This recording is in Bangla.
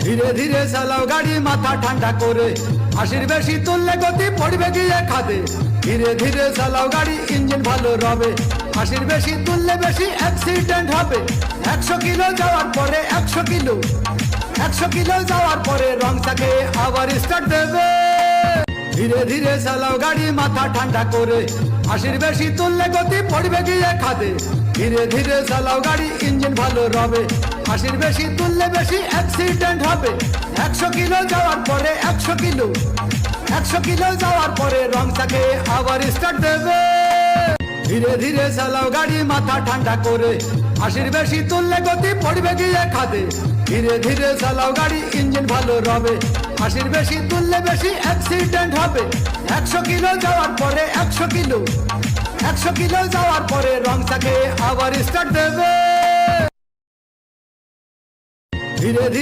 ধীরে ধীরে চালাও গাড়ি মাথা ঠান্ডা করে, 80 বেশি তুললে গতি পড়বে গিয়ে খাদে। ধীরে ধীরে চালাও গাড়ি, ইঞ্জিন ভালো রবে, 80 বেশি তুললে বেশি অ্যাক্সিডেন্ট হবে। 100 কিলো যাওয়ার পরে 100 কিলো যাওয়ার পরে রং চাকে আবার স্টার্ট দেবে। ধীরে ধীরে চালাও গাড়ি মাথা ঠান্ডা করে, 80 বেশি তুললে গতি পড়বে গিয়ে খাদে। ধীরে ধীরে চালাও গাড়ি, ইঞ্জিন ভালো রবে, 80 বেশি তুললে বেশি অ্যাক্সিডেন্ট হবে। 100 কিলো যাওয়ার পরে 100 কিলো যাওয়ার পরে রং চাকে আবার স্টার্ট দেবে। ধীরে ধীরে চালাও গাড়ি মাথা ঠান্ডা করে, 80 বেশি তুললে গতি পড়বে গিয়ে খাদে। ধীরে ধীরে চালাও গাড়ি, ইঞ্জিন ভালো রবে, 80 বেশি তুললে বেশি অ্যাক্সিডেন্ট হবে। 100 কিলো যাওয়ার পরে 100 কিলো যাওয়ার পরে রং চাকে আবার স্টার্ট দেবে। ধীরে ধীরে